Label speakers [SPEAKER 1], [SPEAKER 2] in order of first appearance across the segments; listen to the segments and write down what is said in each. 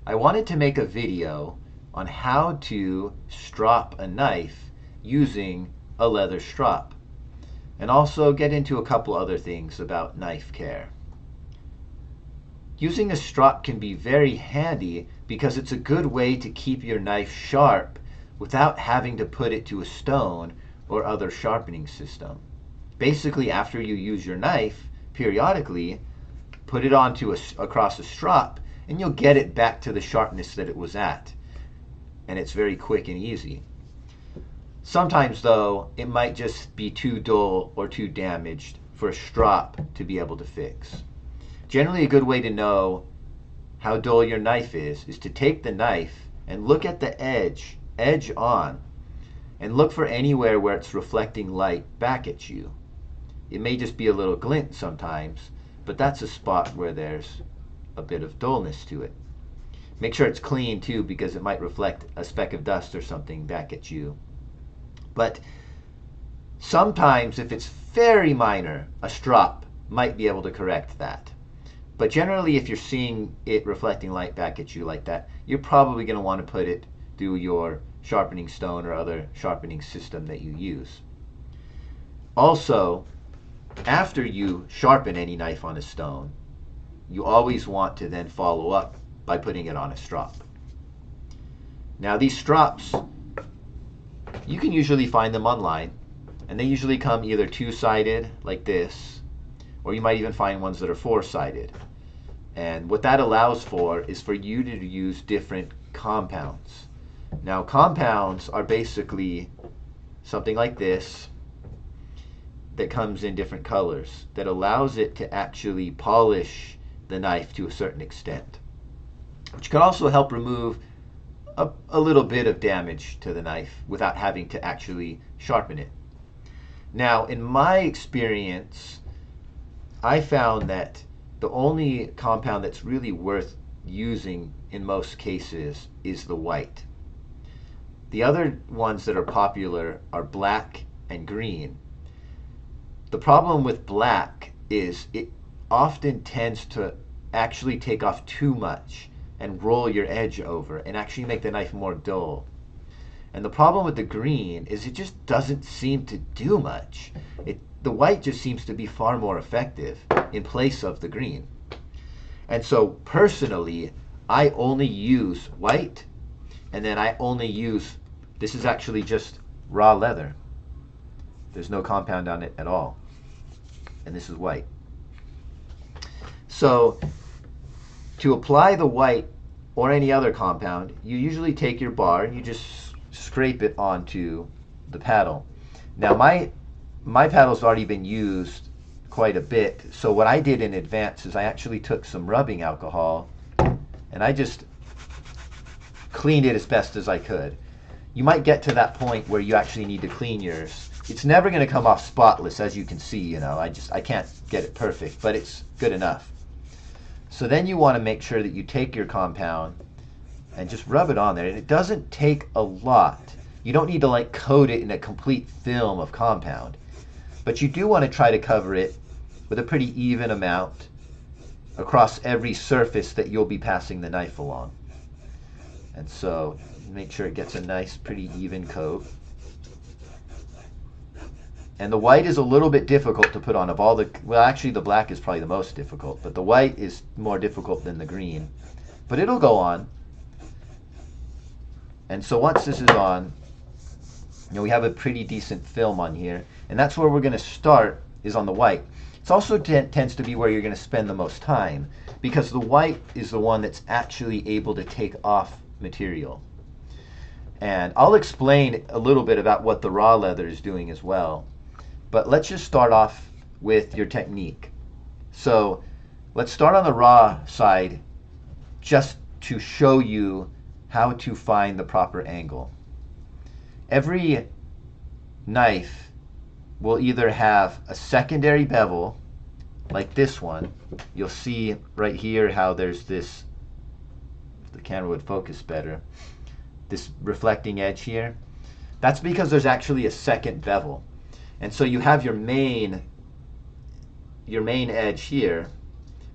[SPEAKER 1] I wanted to make a video on how to strop a knife using a leather strop, and also get into a couple other things about knife care. Using a strop can be very handy because it's a good way to keep your knife sharp without having to put it to a stone or other sharpening system. Basically, after you use your knife, periodically put it across a strop, and you'll get it back to the sharpness that it was at. And it's very quick and easy. Sometimes, though, it might just be too dull or too damaged for a strop to be able to fix. Generally, a good way to know how dull your knife is to take the knife and look at the edge on, and look for anywhere where it's reflecting light back at you. It may just be a little glint sometimes, but that's a spot where there's a bit of dullness to it. Make sure it's clean too, because it might reflect a speck of dust or something back at you. But sometimes, if it's very minor, a strop might be able to correct that. But generally, if you're seeing it reflecting light back at you like that, you're probably going to want to put it through your sharpening stone or other sharpening system that you use. Also, after you sharpen any knife on a stone, you always want to then follow up by putting it on a strop. Now, these strops, you can usually find them online, and they usually come either two-sided like this, or you might even find ones that are four-sided. And what that allows for is for you to use different compounds. Now, compounds are basically something like this that comes in different colors that allows it to actually polish the knife to a certain extent, which can also help remove a little bit of damage to the knife without having to actually sharpen it. Now, in my experience, I found that the only compound that's really worth using in most cases is the white. The other ones that are popular are black and green. The problem with black is it often tends to actually take off too much and roll your edge over and actually make the knife more dull. And the problem with the green is it just doesn't seem to do much. The white just seems to be far more effective in place of the green. And so personally, I only use white, and then I only use, this is actually just raw leather. There's no compound on it at all. And this is white. So to apply the white or any other compound, you usually take your bar and you just scrape it onto the paddle. Now my paddle's already been used quite a bit, so what I did in advance is I actually took some rubbing alcohol and I just cleaned it as best as I could. You might get to that point where you actually need to clean yours. It's never going to come off spotless, as you can see, you know. I can't get it perfect, but it's good enough. So then you want to make sure that you take your compound and just rub it on there. And it doesn't take a lot. You don't need to like coat it in a complete film of compound. But you do want to try to cover it with a pretty even amount across every surface that you'll be passing the knife along. And so make sure it gets a nice, pretty even coat. And the white is a little bit difficult to put on. Of all the, well, actually the black is probably the most difficult, but the white is more difficult than the green. But it'll go on. And so once this is on, you know, we have a pretty decent film on here, and that's where we're going to start, is on the white. It's also tends to be where you're going to spend the most time, because the white is the one that's actually able to take off material. And I'll explain a little bit about what the raw leather is doing as well. But let's just start off with your technique. So let's start on the raw side just to show you how to find the proper angle. Every knife will either have a secondary bevel, like this one. You'll see right here how there's this, if the camera would focus better, this reflecting edge here. That's because there's actually a second bevel. And so you have your main edge here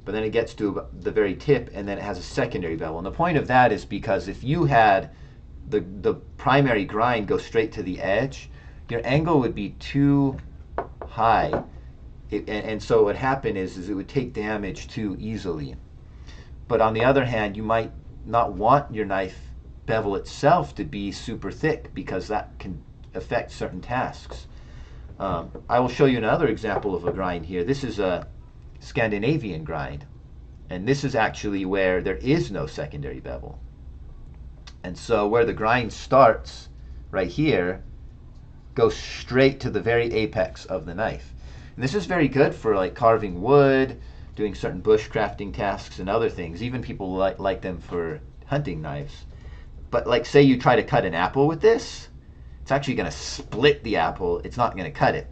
[SPEAKER 1] but then it gets to the very tip and then it has a secondary bevel. And the point of that is because if you had the primary grind go straight to the edge, your angle would be too high. And so what would happen is it would take damage too easily. But on the other hand, you might not want your knife bevel itself to be super thick because that can affect certain tasks. I will show you another example of a grind here. This is a Scandinavian grind, and this is actually where there is no secondary bevel. And so where the grind starts right here goes straight to the very apex of the knife. And this is very good for like carving wood, doing certain bushcrafting tasks and other things. Even people like them for hunting knives. But like say you try to cut an apple with this, it's actually going to split the apple. It's not going to cut it.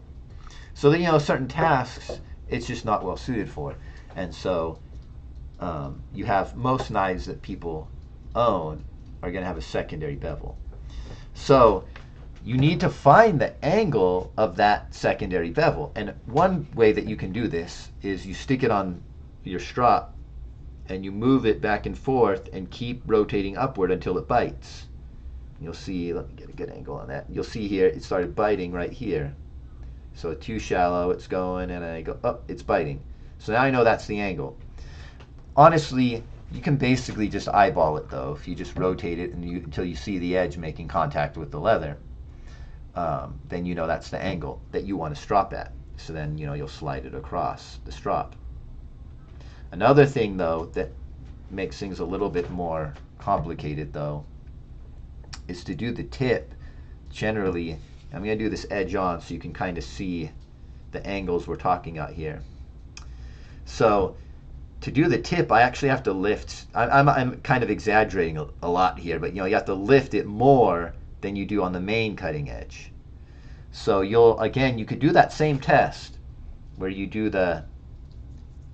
[SPEAKER 1] So that, you know, certain tasks it's just not well suited for. And so you have most knives that people own are going to have a secondary bevel. So you need to find the angle of that secondary bevel. And one way that you can do this is you stick it on your strop and you move it back and forth and keep rotating upward until it bites. You'll see, let me get a good angle on that. You'll see here it started biting right here. So too shallow, it's going, and I go, oh, it's biting. So now I know that's the angle. Honestly, you can basically just eyeball it though. If you just rotate it until you see the edge making contact with the leather, then you know that's the angle that you want to strop at. So then, you know, you'll slide it across the strop. Another thing though that makes things a little bit more complicated though is to do the tip. Generally, I'm going to do this edge on so you can kind of see the angles we're talking about here. So to do the tip, I actually have to lift. I'm kind of exaggerating a lot here, but you know, you have to lift it more than you do on the main cutting edge. So you could do that same test where you do the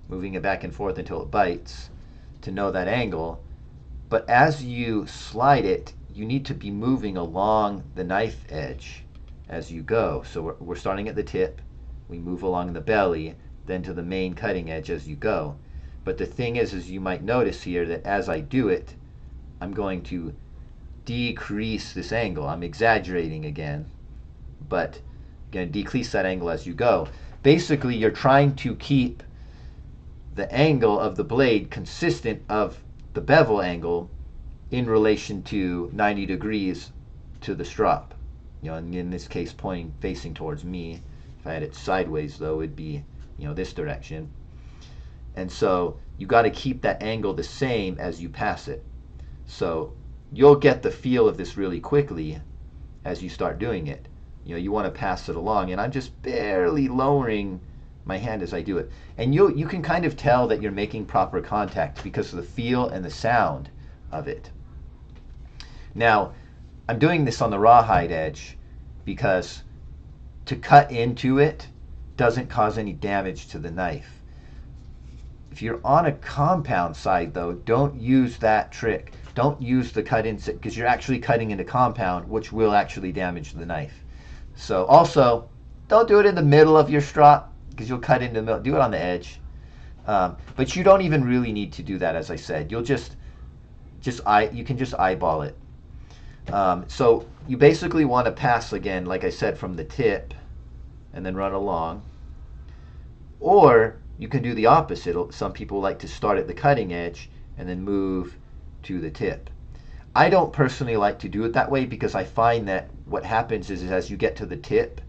[SPEAKER 1] moving it back and forth until it bites to know that angle. But as you slide it, you need to be moving along the knife edge as you go. So we're starting at the tip, we move along the belly, then to the main cutting edge as you go. But the thing is you might notice here that as I do it, I'm going to decrease this angle. I'm exaggerating again, but I'm going to decrease that angle as you go. Basically, you're trying to keep the angle of the blade consistent of the bevel angle in relation to 90 degrees to the strop. You know, and in this case, pointing facing towards me. If I had it sideways, though, it'd be, you know, this direction. And so you got to keep that angle the same as you pass it. So you'll get the feel of this really quickly as you start doing it. You know, you want to pass it along, and I'm just barely lowering my hand as I do it. And you can kind of tell that you're making proper contact because of the feel and the sound of it. Now, I'm doing this on the rawhide edge because to cut into it doesn't cause any damage to the knife. If you're on a compound side though, don't use that trick. Don't use the cut in, because you're actually cutting into compound, which will actually damage the knife. So also, don't do it in the middle of your strop because you'll cut into the middle. Do it on the edge. But you don't even really need to do that, as I said. You'll you can just eyeball it. So you basically want to pass again, like I said, from the tip and then run along. Or you can do the opposite. Some people like to start at the cutting edge and then move to the tip. I don't personally like to do it that way because I find that what happens is as you get to the tip,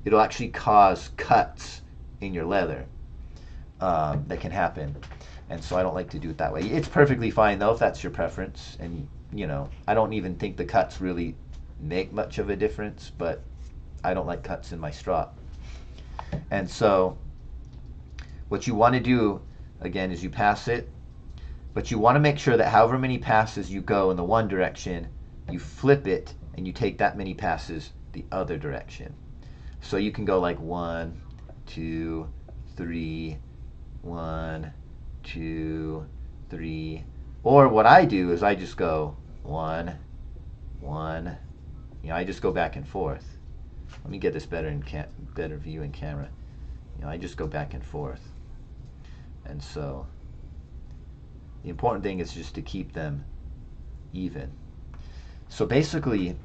[SPEAKER 1] it'll actually cause cuts in your leather that can happen. And so I don't like to do it that way. It's perfectly fine though if that's your preference. And you know, I don't even think the cuts really make much of a difference, but I don't like cuts in my strop. And so what you want to do again is you pass it, but you want to make sure that however many passes you go in the one direction, you flip it and you take that many passes the other direction. So you can go like 1, 2, 3, 1, 2, 3. Or what I do is I just go 1, 1. You know, I just go back and forth. Let me get this better view in camera. You know, I just go back and forth. And so The important thing is just to keep them even. So basically,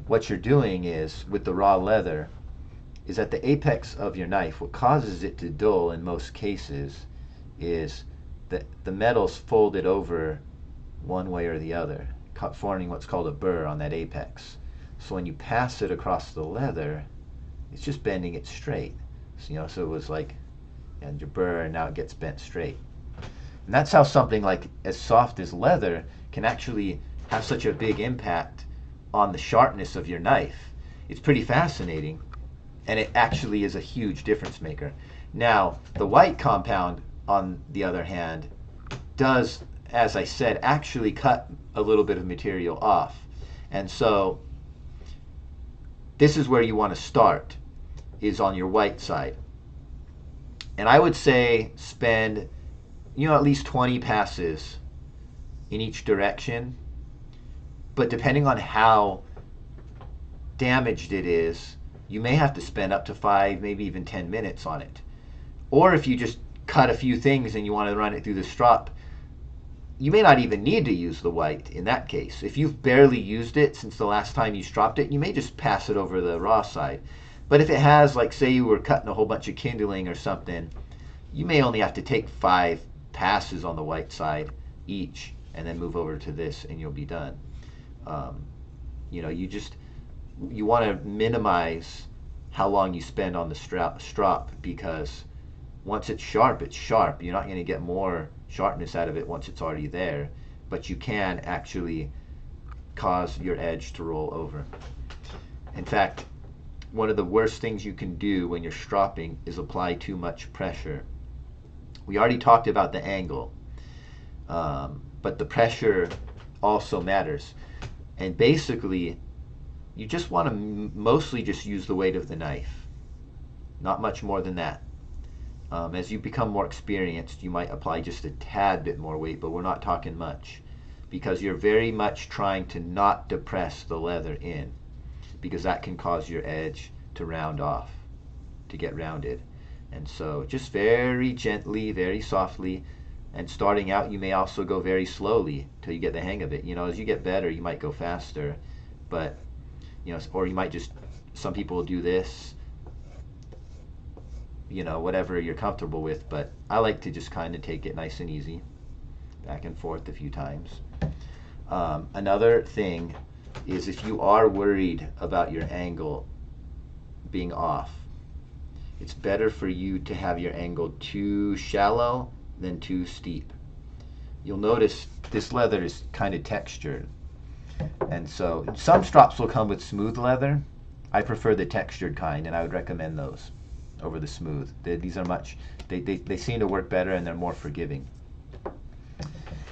[SPEAKER 1] what you're doing is, with the raw leather, is at the apex of your knife, what causes it to dull in most cases is that the metal's folded over one way or the other, forming what's called a burr on that apex. So when you pass it across the leather, it's just bending it straight. So, so it was like, and your burr, and now it gets bent straight. And that's how something like as soft as leather can actually have such a big impact on the sharpness of your knife. It's pretty fascinating, and it actually is a huge difference maker. Now, the white compound, on the other hand, does, as I said, actually cut a little bit of material off. And so this is where you want to start, is on your white side. And I would say spend, at least 20 passes in each direction. But depending on how damaged it is, you may have to spend up to 5, maybe even 10 minutes on it. Or if you just cut a few things and you want to run it through the strop, you may not even need to use the white in that case. If you've barely used it since the last time you stropped it, you may just pass it over the raw side. But if it has, like say you were cutting a whole bunch of kindling or something, you may only have to take 5 passes on the white side each and then move over to this and you'll be done. You want to minimize how long you spend on the strop, because once it's sharp, it's sharp. You're not going to get more sharpness out of it once it's already there, but you can actually cause your edge to roll over. In fact, one of the worst things you can do when you're stropping is apply too much pressure. We already talked about the angle, but the pressure also matters. And basically, you just want to mostly just use the weight of the knife, not much more than that. As you become more experienced, you might apply just a tad bit more weight, but we're not talking much, because you're very much trying to not depress the leather in, because that can cause your edge to round off, to get rounded. And so just very gently, very softly, and starting out you may also go very slowly till you get the hang of it. As you get better, you might go faster, but or you might just, some people will do this, whatever you're comfortable with, but I like to just kind of take it nice and easy, back and forth a few times. Another thing is, if you are worried about your angle being off, it's better for you to have your angle too shallow than too steep. You'll notice this leather is kind of textured, and so some strops will come with smooth leather. I prefer the textured kind, and I would recommend those over the smooth. These are they seem to work better, and they're more forgiving.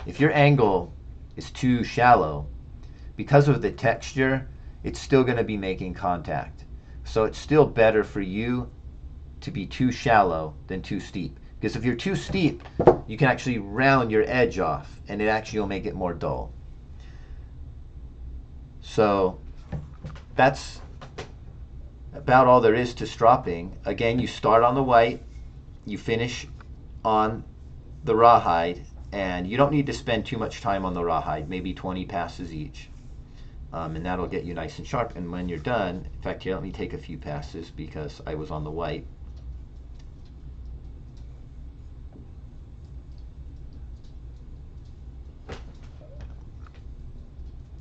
[SPEAKER 1] If your angle is too shallow, because of the texture, it's still going to be making contact. So it's still better for you to be too shallow than too steep. Because if you're too steep, you can actually round your edge off, and it actually will make it more dull. So that's about all there is to stropping. Again, you start on the white, you finish on the rawhide, and you don't need to spend too much time on the rawhide, maybe 20 passes each. And that'll get you nice and sharp. And when you're done, in fact, here, let me take a few passes because I was on the white.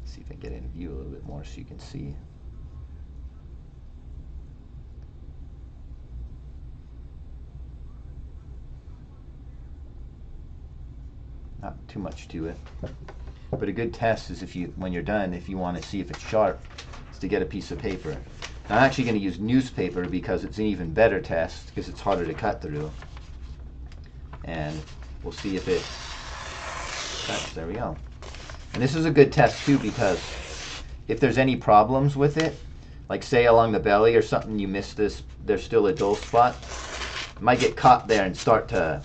[SPEAKER 1] See if I can get in view a little bit more so you can see. Not too much to it. But a good test is, when you're done, if you want to see if it's sharp, is to get a piece of paper. Now, I'm actually going to use newspaper because it's an even better test, because it's harder to cut through. And we'll see if it cuts. There we go. And this is a good test too, because if there's any problems with it, like say along the belly or something, you miss this, there's still a dull spot, it might get caught there and start to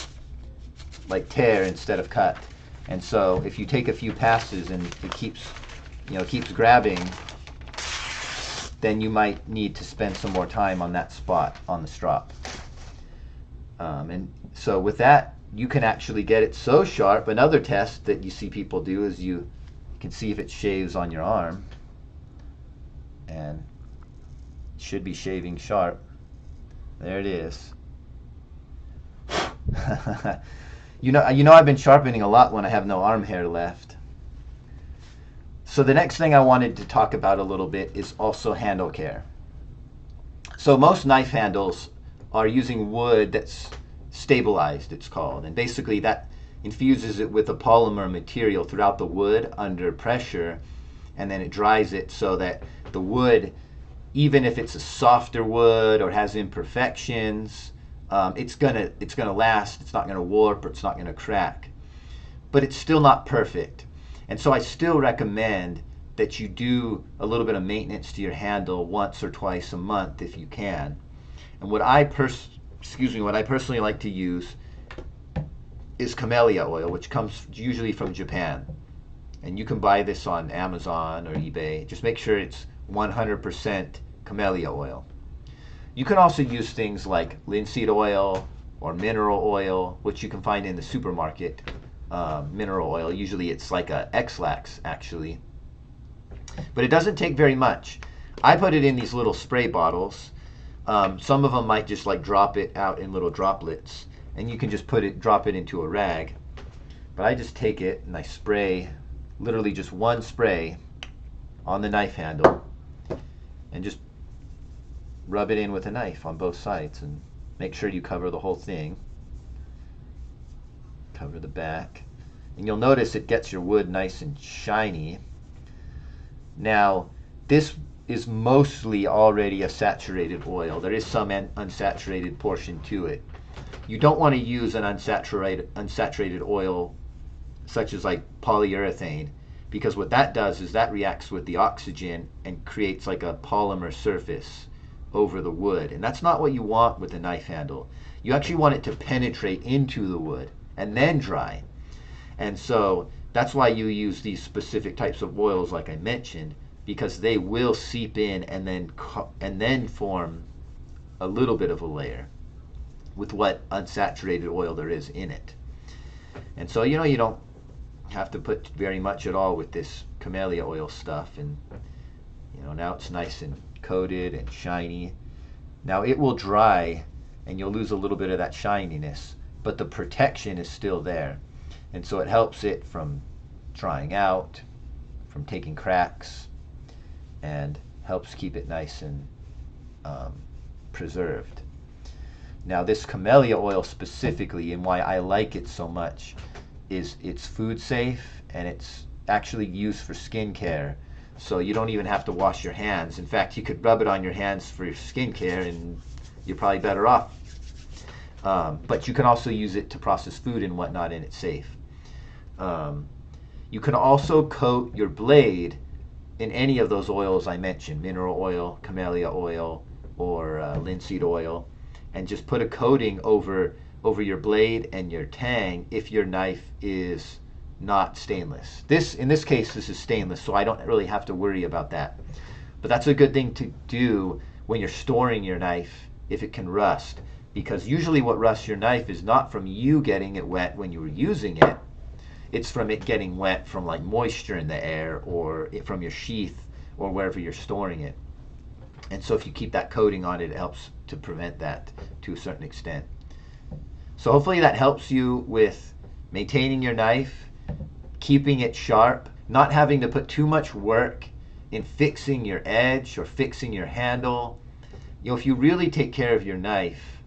[SPEAKER 1] like tear instead of cut. And so if you take a few passes and it keeps grabbing, then you might need to spend some more time on that spot on the strop. And so with that, you can actually get it so sharp. Another test that you see people do is you can see if it shaves on your arm, and it should be shaving sharp. There it is. You know I've been sharpening a lot when I have no arm hair left. So the next thing I wanted to talk about a little bit is also handle care. So most knife handles are using wood that's stabilized, it's called, and basically that infuses it with a polymer material throughout the wood under pressure, and then it dries it so that the wood, even if it's a softer wood or has imperfections, it's gonna last. It's not gonna warp or it's not gonna crack, but it's still not perfect. And so I still recommend that you do a little bit of maintenance to your handle once or twice a month if you can. And what I personally like to use is camellia oil, which comes usually from Japan. And you can buy this on Amazon or eBay. Just make sure it's 100% camellia oil. You can also use things like linseed oil or mineral oil, which you can find in the supermarket. Mineral oil, usually it's like a X-Lax actually. But it doesn't take very much. I put it in these little spray bottles. Some of them might just like drop it out in little droplets, and you can just drop it into a rag. But I just take it and I spray, literally just one spray on the knife handle, and just rub it in with a knife on both sides, and make sure you cover the whole thing. Cover the back, and you'll notice it gets your wood nice and shiny. Now, this is mostly already a saturated oil. There is some unsaturated portion to it. You don't want to use an unsaturated oil such as like polyurethane, because what that does is that reacts with the oxygen and creates like a polymer surface over the wood, and that's not what you want with a knife handle. You actually want it to penetrate into the wood and then dry. And so that's why you use these specific types of oils like I mentioned, because they will seep in and then form a little bit of a layer with what unsaturated oil there is in it. And so you don't have to put very much at all with this camellia oil stuff, and now it's nice and coated and shiny. Now it will dry and you'll lose a little bit of that shininess, but the protection is still there, and so it helps it from drying out, from taking cracks, and helps keep it nice and preserved. Now this camellia oil specifically, and why I like it so much, is it's food safe, and it's actually used for skincare. So you don't even have to wash your hands. In fact, you could rub it on your hands for your skincare and you're probably better off. But you can also use it to process food and whatnot, and it's safe. You can also coat your blade in any of those oils I mentioned, mineral oil, camellia oil, or linseed oil, and just put a coating over your blade and your tang if your knife is not stainless. In this case, this is stainless, so I don't really have to worry about that. But that's a good thing to do when you're storing your knife if it can rust, because usually what rusts your knife is not from you getting it wet when you were using it. It's from it getting wet from like moisture in the air, or from your sheath, or wherever you're storing it. And so if you keep that coating on it, it helps to prevent that to a certain extent. So hopefully that helps you with maintaining your knife, keeping it sharp, not having to put too much work in fixing your edge or fixing your handle. If you really take care of your knife,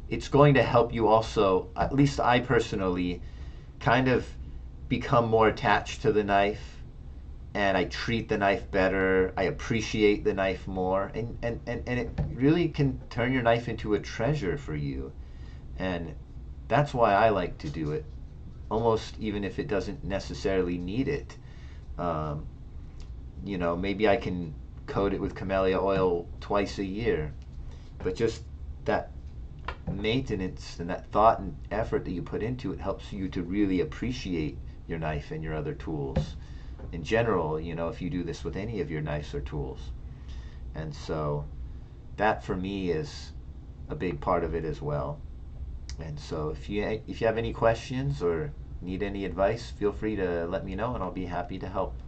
[SPEAKER 1] it's going to help you also, at least I personally, kind of become more attached to the knife, and I treat the knife better, I appreciate the knife more, and it really can turn your knife into a treasure for you. And that's why I like to do it, almost even if it doesn't necessarily need it. Maybe I can coat it with camellia oil twice a year, but just that maintenance and that thought and effort that you put into it helps you to really appreciate your knife and your other tools in general, if you do this with any of your knives or tools. And so that for me is a big part of it as well. And so if you have any questions or need any advice, feel free to let me know and I'll be happy to help.